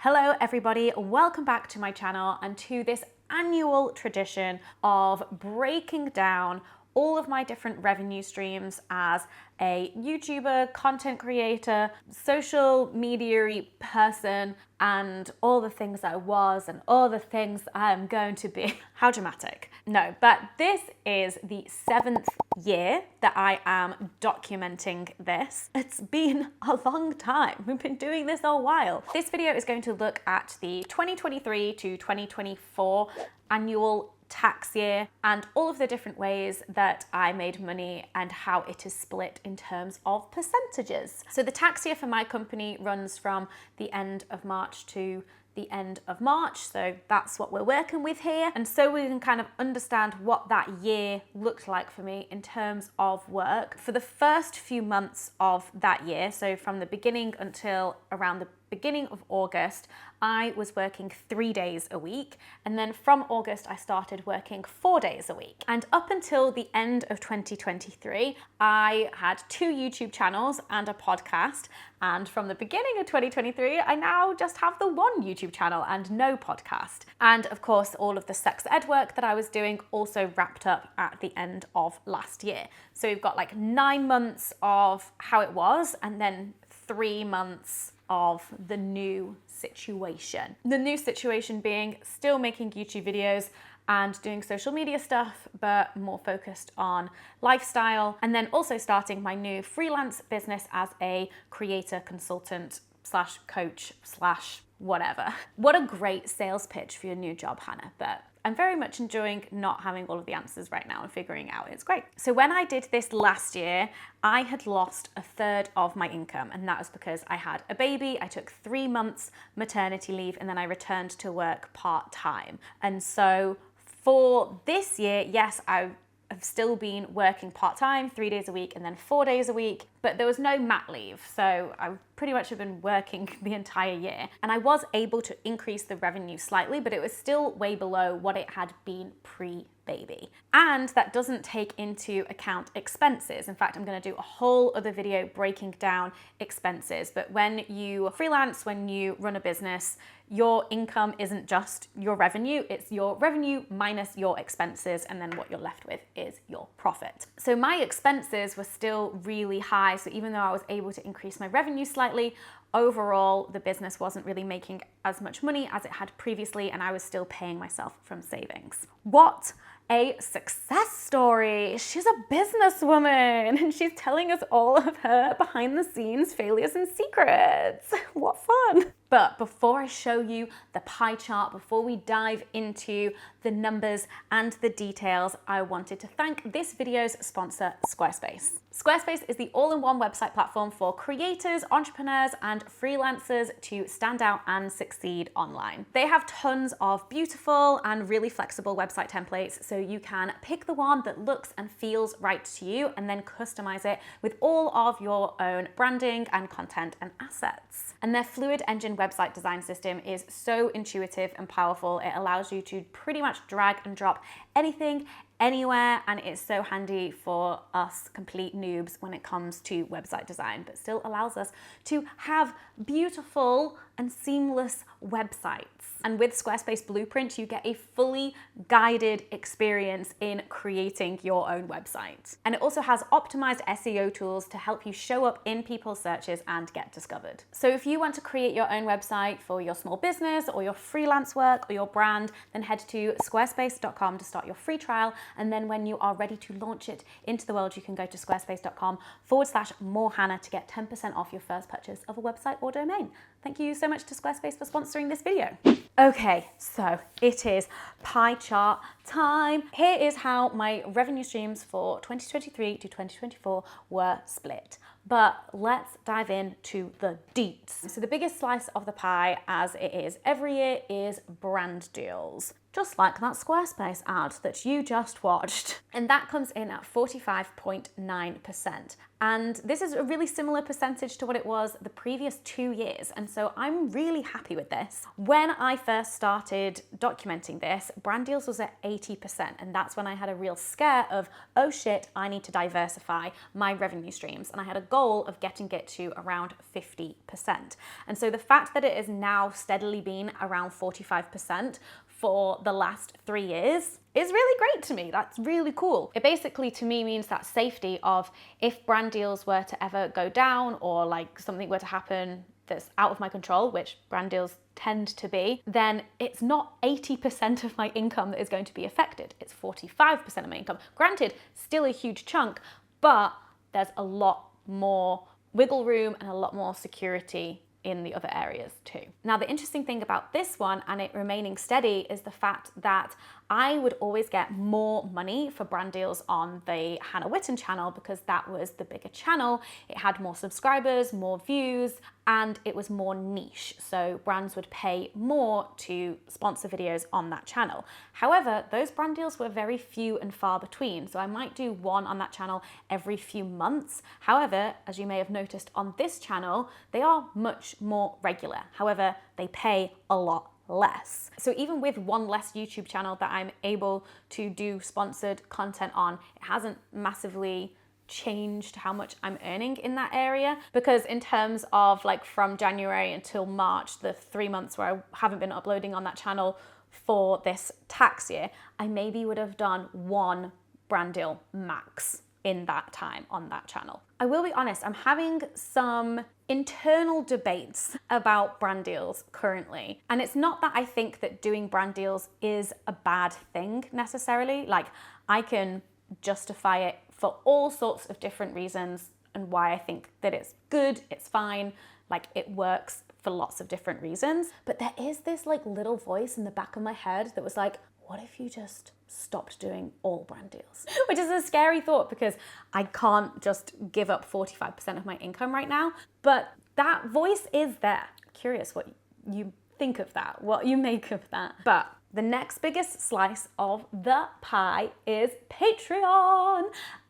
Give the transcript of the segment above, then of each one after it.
Hello everybody, welcome back to my channel and to this annual tradition of breaking down all of my different revenue streams as a YouTuber, content creator, social media person, and all the things I was and all the things I'm going to be. How dramatic. No, but this is the 7th year that I am documenting this. It's been a long time. We've been doing this a while. This video is going to look at the 2023 to 2024 annual tax year and all of the different ways that I made money and how it is split in terms of percentages. So the tax year for my company runs from the end of March to the end of March. So that's what we're working with here. And so we can kind of understand what that year looked like for me in terms of work. For the first few months of that year, so from the beginning until around the beginning of August, I was working 3 days a week. And then from August, I started working 4 days a week. And up until the end of 2023, I had 2 YouTube channels and a podcast. And from the beginning of 2023, I now just have the 1 YouTube channel and no podcast. And of course, all of the sex ed work that I was doing also wrapped up at the end of last year. So we've got like 9 months of how it was and then 3 months of the new situation. The new situation being still making YouTube videos and doing social media stuff, but more focused on lifestyle. And then also starting my new freelance business as a creator, consultant slash coach slash whatever. What a great sales pitch for your new job, Hannah. But I'm very much enjoying not having all of the answers right now and figuring out. It's great. So when I did this last year, I had lost a third of my income, and that was because I had a baby. I took 3 months maternity leave and then I returned to work part-time. And so for this year, yes, I've still been working part-time, 3 days a week and then 4 days a week, but there was no mat leave. So I pretty much have been working the entire year. And I was able to increase the revenue slightly, but it was still way below what it had been pre-baby. And that doesn't take into account expenses. In fact, I'm gonna do a whole other video breaking down expenses. But when you freelance, when you run a business, your income isn't just your revenue, it's your revenue minus your expenses, and then what you're left with is your profit. So my expenses were still really high. So even though I was able to increase my revenue slightly, overall, the business wasn't really making as much money as it had previously, and I was still paying myself from savings. What a success story. She's a businesswoman and she's telling us all of her behind the scenes failures and secrets. What fun. But before I show you the pie chart, before we dive into the numbers and the details, I wanted to thank this video's sponsor, Squarespace. Squarespace is the all-in-one website platform for creators, entrepreneurs, and freelancers to stand out and succeed online. They have tons of beautiful and really flexible website templates, so you can pick the one that looks and feels right to you and then customize it with all of your own branding and content and assets. And their fluid engine website design system is so intuitive and powerful. It allows you to pretty much drag and drop anything, anywhere, and it's so handy for us complete noobs when it comes to website design, but still allows us to have beautiful and seamless websites. And with Squarespace Blueprint, you get a fully guided experience in creating your own website. And it also has optimized SEO tools to help you show up in people's searches and get discovered. So if you want to create your own website for your small business or your freelance work or your brand, then head to squarespace.com to start your free trial. And then when you are ready to launch it into the world, you can go to squarespace.com/morehannah to get 10% off your first purchase of a website or domain. Thank you so much to Squarespace for sponsoring this video. Okay, so it is pie chart time. Here is how my revenue streams for 2023 to 2024 were split. But let's dive into the deets. So the biggest slice of the pie, as it is every year, is brand deals. just like that Squarespace ad that you just watched. And that comes in at 45.9%. And this is a really similar percentage to what it was the previous 2 years. And so I'm really happy with this. When I first started documenting this, brand deals was at 80%. And that's when I had a real scare of, oh shit, I need to diversify my revenue streams. And I had a goal of getting it to around 50%. And so the fact that it has now steadily been around 45% for the last 3 years is really great to me. That's really cool. It basically to me means that safety of if brand deals were to ever go down or like something were to happen that's out of my control, which brand deals tend to be, then it's not 80% of my income that is going to be affected. It's 45% of my income. Granted, still a huge chunk, but there's a lot more wiggle room and a lot more security in the other areas too. Now, the interesting thing about this one and it remaining steady is the fact that I would always get more money for brand deals on the Hannah Witton channel because that was the bigger channel. It had more subscribers, more views, and it was more niche. So brands would pay more to sponsor videos on that channel. However, those brand deals were very few and far between. So I might do one on that channel every few months. However, as you may have noticed on this channel, they are much more regular. However, they pay a lot less. So even with one less YouTube channel that I'm able to do sponsored content on, it hasn't massively changed how much I'm earning in that area, because in terms of like from January until March, the 3 months where I haven't been uploading on that channel for this tax year, I maybe would have done one brand deal max in that time on that channel. I will be honest, I'm having some internal debates about brand deals currently. And it's not that I think that doing brand deals is a bad thing necessarily. Like I can justify it for all sorts of different reasons and why I think that it's good, it's fine, like it works for lots of different reasons. But there is this like little voice in the back of my head that was like, what if you just stopped doing all brand deals? Which is a scary thought because I can't just give up 45% of my income right now. But that voice is there. Curious what you think of that, what you make of that. But the next biggest slice of the pie is Patreon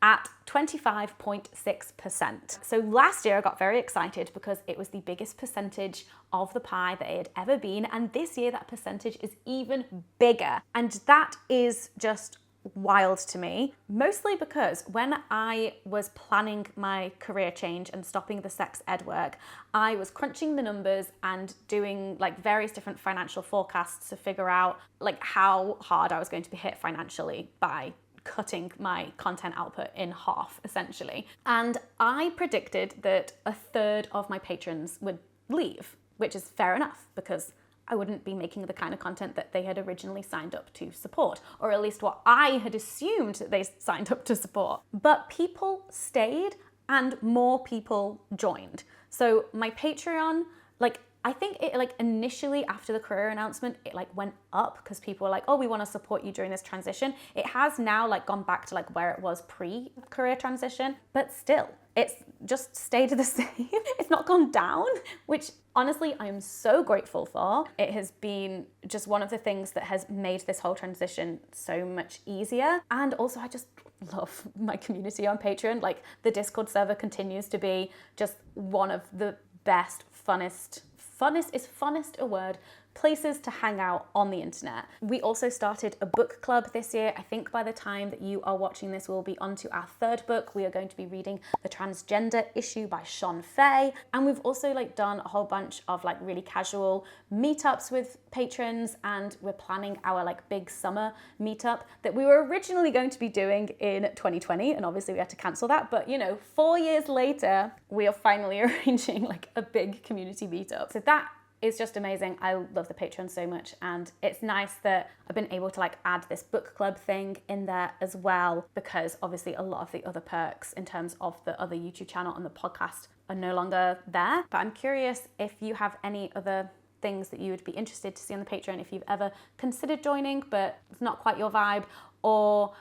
at 25.6%. So last year I got very excited because it was the biggest percentage of the pie that it had ever been. And this year that percentage is even bigger. And that is just wild to me, mostly because when I was planning my career change and stopping the sex ed work, I was crunching the numbers and doing like various different financial forecasts to figure out like how hard I was going to be hit financially by cutting my content output in half essentially. And I predicted that a third of my patrons would leave, which is fair enough because I wouldn't be making the kind of content that they had originally signed up to support, or at least what I had assumed that they signed up to support. But people stayed and more people joined. So my Patreon, like I think it like initially after the career announcement, it like went up because people were like, oh, we want to support you during this transition. It has now like gone back to like where it was pre-career transition, but still, it's just stayed the same. It's not gone down, which honestly, I am so grateful for. It has been just one of the things that has made this whole transition so much easier. And also I just love my community on Patreon. Like the Discord server continues to be just one of the best, funnest a word, places to hang out on the internet. We also started a book club this year. I think by the time that you are watching this, we'll be onto our third book. We are going to be reading The Transgender Issue by Sean Fay. And we've also like done a whole bunch of like really casual meetups with patrons, and we're planning our like big summer meetup that we were originally going to be doing in 2020. And obviously we had to cancel that. But you know, 4 years later, we are finally arranging like a big community meetup. So that is just amazing. I love the Patreon so much, and it's nice that I've been able to like add this book club thing in there as well, because obviously a lot of the other perks in terms of the other YouTube channel and the podcast are no longer there. But I'm curious if you have any other things that you would be interested to see on the Patreon, if you've ever considered joining but it's not quite your vibe, or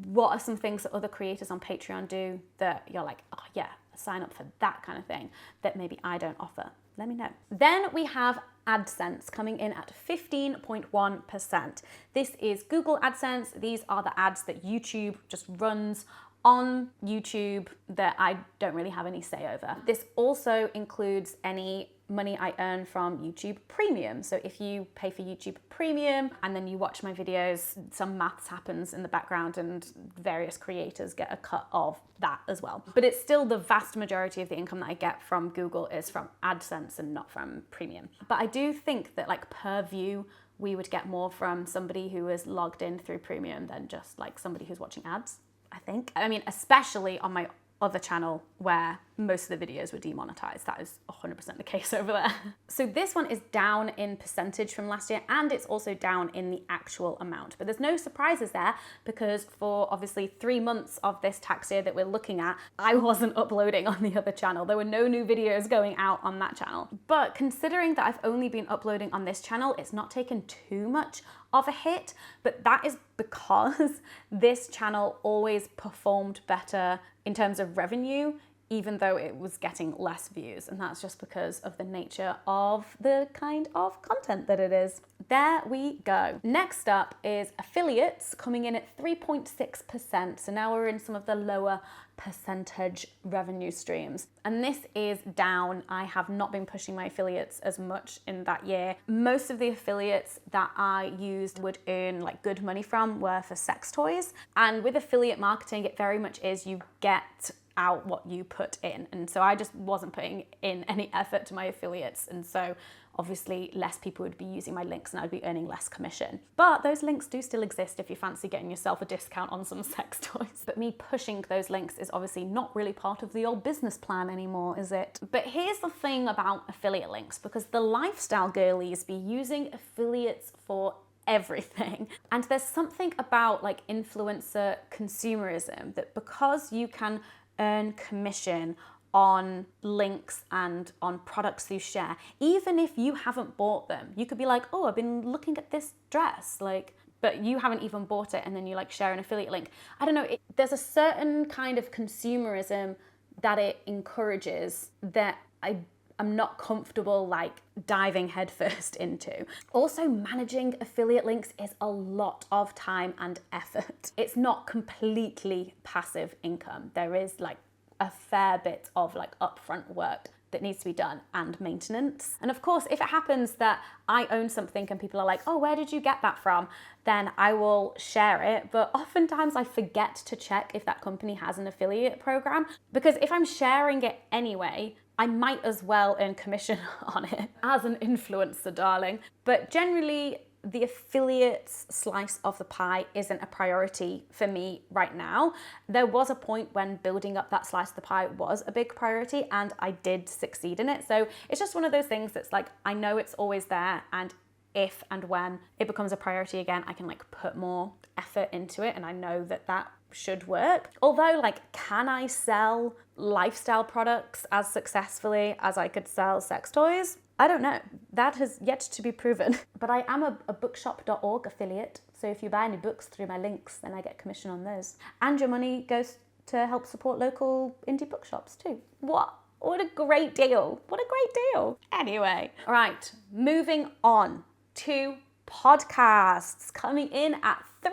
what are some things that other creators on Patreon do that you're like, oh yeah, sign up for that kind of thing that maybe I don't offer. Let me know. Then we have Adsense, coming in at 15.1%. This is Google AdSense. These are the ads that YouTube just runs on YouTube that I don't really have any say over. This also includes any money I earn from YouTube Premium. So if you pay for YouTube Premium and then you watch my videos, some maths happens in the background and various creators get a cut of that as well. But it's still the vast majority of the income that I get from Google is from AdSense and not from Premium. But I do think that like per view, we would get more from somebody who is logged in through Premium than just like somebody who's watching ads, I think. I mean, especially on my other channel where most of the videos were demonetized. That is 100% the case over there. So this one is down in percentage from last year, and it's also down in the actual amount. But there's no surprises there because for obviously 3 months of this tax year that we're looking at, I wasn't uploading on the other channel. There were no new videos going out on that channel. But considering that I've only been uploading on this channel, it's not taken too much of a hit, but that is because this channel always performed better in terms of revenue, even though it was getting less views. And that's just because of the nature of the kind of content that it is. There we go. Next up is affiliates, coming in at 3.6%. So now we're in some of the lower percentage revenue streams. And this is down. I have not been pushing my affiliates as much in that year. Most of the affiliates that I used would earn like good money from were for sex toys. And with affiliate marketing, it very much is you get out what you put in. And so I just wasn't putting in any effort to my affiliates. And so obviously less people would be using my links and I'd be earning less commission. But those links do still exist if you fancy getting yourself a discount on some sex toys. But me pushing those links is obviously not really part of the old business plan anymore, is it? But here's the thing about affiliate links, because the lifestyle girlies be using affiliates for everything. And there's something about like influencer consumerism that because you can earn commission on links and on products you share, even if you haven't bought them. You could be like, oh, I've been looking at this dress, like, but you haven't even bought it, and then you like share an affiliate link. I don't know, there's a certain kind of consumerism that it encourages that I'm not comfortable like diving headfirst into. Also, managing affiliate links is a lot of time and effort. It's not completely passive income. There is like a fair bit of like upfront work that needs to be done and maintenance. And of course, if it happens that I own something and people are like, oh, where did you get that from? Then I will share it. But oftentimes I forget to check if that company has an affiliate program, because if I'm sharing it anyway, I might as well earn commission on it as an influencer, darling. But generally, the affiliates slice of the pie isn't a priority for me right now. There was a point when building up that slice of the pie was a big priority and I did succeed in it. So it's just one of those things that's like, I know it's always there, and if and when it becomes a priority again, I can like put more effort into it, and I know that that should work. Although, like, can I sell lifestyle products as successfully as I could sell sex toys? I don't know. That has yet to be proven. But I am a bookshop.org affiliate. So if you buy any books through my links, then I get commission on those. And your money goes to help support local indie bookshops too. What a great deal. What a great deal. Anyway, all right, moving on to podcasts, coming in at 3%.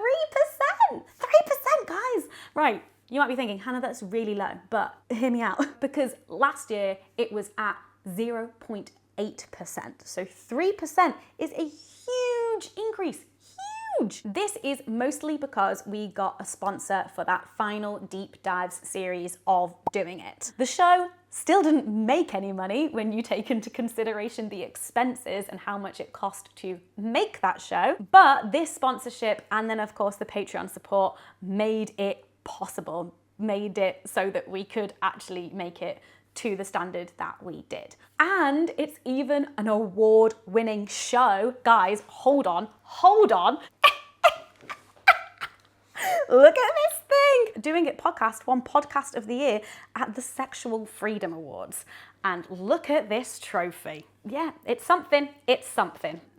3%, guys. Right, you might be thinking, Hannah, that's really low, but hear me out. Because last year it was at 0.8%. So 3% is a huge increase. Huge. This is mostly because we got a sponsor for that final deep dives series of doing it. The show still didn't make any money when you take into consideration the expenses and how much it cost to make that show. But this sponsorship and then of course the Patreon support made it possible, made it so that we could actually make it to the standard that we did. And it's even an award-winning show. Guys, hold on. Look at this thing. Doing It podcast won Podcast of the Year at the Sexual Freedom Awards. And look at this trophy. Yeah, it's something.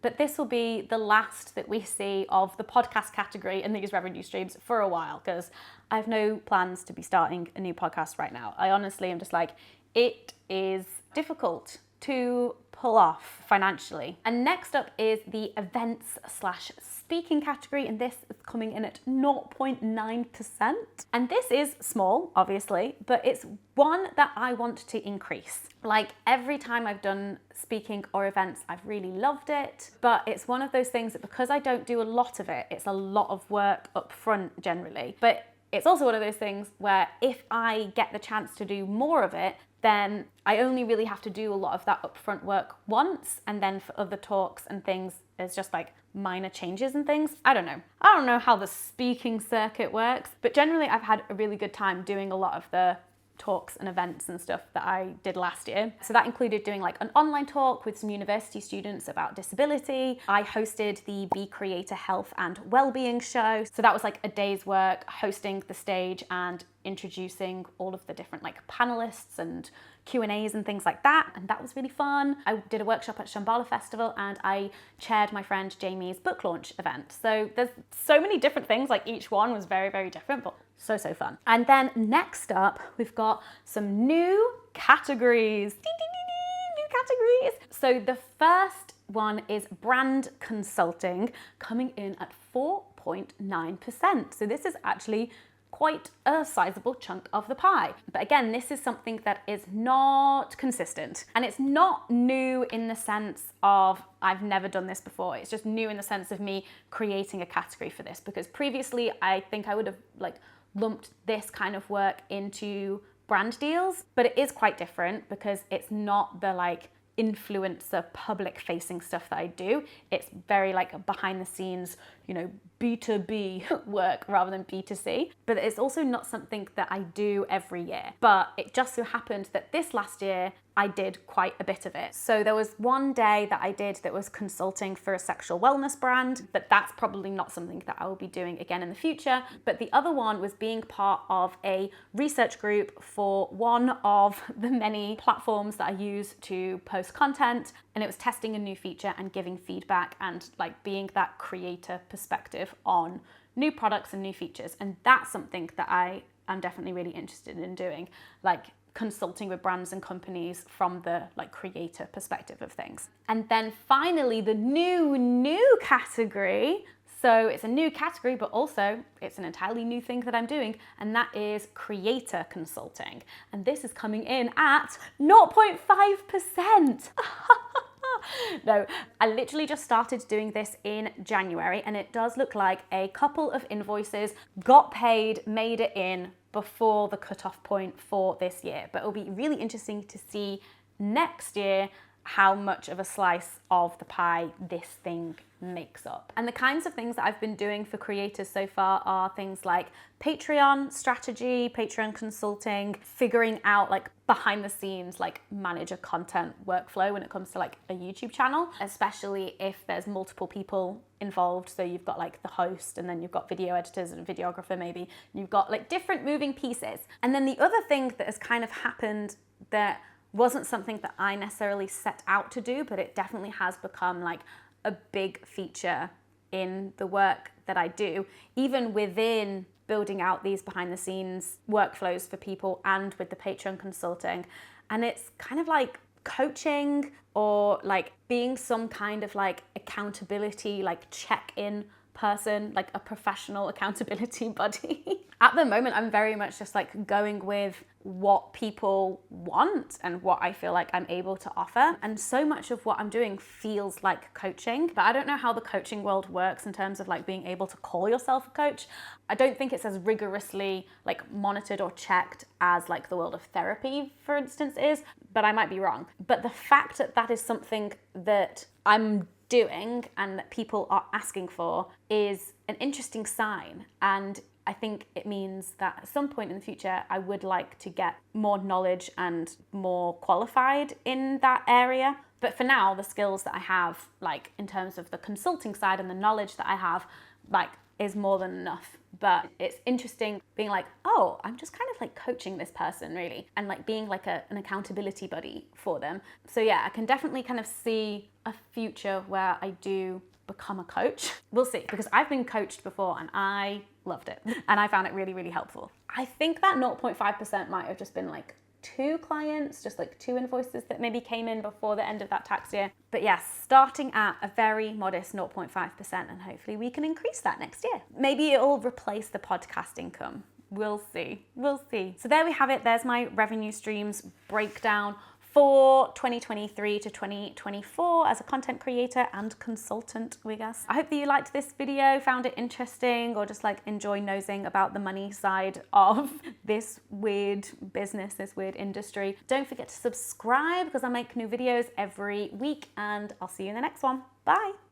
But this will be the last that we see of the podcast category in these revenue streams for a while, because I have no plans to be starting a new podcast right now. I honestly am just like, it is difficult to pull off financially. And next up is the events slash speaking category, and this is coming in at 0.9%. And this is small, obviously, but it's one that I want to increase. Like every time I've done speaking or events, I've really loved it, but it's one of those things that because I don't do a lot of it, it's a lot of work up front generally. But it's also one of those things where if I get the chance to do more of it, then I only really have to do a lot of that upfront work once, and then for other talks and things, there's just like minor changes and things. I don't know how the speaking circuit works, but generally I've had a really good time doing a lot of the talks and events and stuff that I did last year. So that included doing like an online talk with some university students about disability. I hosted the Be Creator Health and Wellbeing show. So that was like a day's work hosting the stage and introducing all of the different like panelists and Q&As and things like that, and that was really fun. I did a workshop at Shambhala Festival and I chaired my friend Jamie's book launch event. So there's so many different things, like each one was very, very different, but so fun. And then next up, we've got some new categories. New categories. So the first one is brand consulting, coming in at 4.9%. So this is actually quite a sizable chunk of the pie. But again, this is something that is not consistent. And it's not new in the sense of I've never done this before. It's just new in the sense of me creating a category for this, because previously I think I would have like lumped this kind of work into brand deals, but it is quite different because it's not the like influencer public facing stuff that I do. It's very like behind the scenes, you know, B2B work rather than B2C, but it's also not something that I do every year. But it just so happened that this last year I did quite a bit of it. So there was one day that I did that was consulting for a sexual wellness brand, but that's probably not something that I will be doing again in the future. But the other one was being part of a research group for one of the many platforms that I use to post content, and it was testing a new feature and giving feedback and like being that creator perspective on new products and new features. And that's something that I am definitely really interested in doing, like consulting with brands and companies from the like creator perspective of things. And then finally, the new category. So it's a new category, but also it's an entirely new thing that I'm doing, and that is creator consulting. And this is coming in at 0.5%. No, I literally just started doing this in January, and it does look like a couple of invoices got paid, made it in before the cutoff point for this year. But it'll be really interesting to see next year how much of a slice of the pie this thing makes up. And the kinds of things that I've been doing for creators so far are things like Patreon strategy, Patreon consulting, figuring out like behind the scenes, like manage a content workflow when it comes to like a YouTube channel, especially if there's multiple people involved. So you've got like the host, and then you've got video editors and a videographer maybe, and you've got like different moving pieces. And then the other thing that has kind of happened that wasn't something that I necessarily set out to do, but it definitely has become like a big feature in the work that I do, even within building out these behind the scenes workflows for people and with the Patreon consulting. And it's kind of like coaching or like being some kind of like accountability, like check-in person, like a professional accountability buddy. At the moment, I'm very much just like going with what people want and what I feel like I'm able to offer. And so much of what I'm doing feels like coaching, but I don't know how the coaching world works in terms of like being able to call yourself a coach. I don't think it's as rigorously like monitored or checked as like the world of therapy, for instance, is, but I might be wrong. But the fact that that is something that I'm doing and that people are asking for is an interesting sign. And I think it means that at some point in the future, I would like to get more knowledge and more qualified in that area. But for now, the skills that I have, like in terms of the consulting side and the knowledge that I have, like is more than enough. But it's interesting being like, oh, I'm just kind of like coaching this person really, and like being like an accountability buddy for them. So yeah, I can definitely kind of see a future where I do become a coach. We'll see, because I've been coached before and I loved it and I found it really, really helpful. I think that 0.5% might have just been like 2 clients, just like 2 invoices that maybe came in before the end of that tax year. But yes, starting at a very modest 0.5%, and hopefully we can increase that next year. Maybe it'll replace the podcast income. We'll see. We'll see. So there we have it. There's my revenue streams breakdown for 2023 to 2024 as a content creator and consultant, I guess. I hope that you liked this video, found it interesting, or just like enjoy nosing about the money side of this weird business, this weird industry. Don't forget to subscribe because I make new videos every week, and I'll see you in the next one. Bye.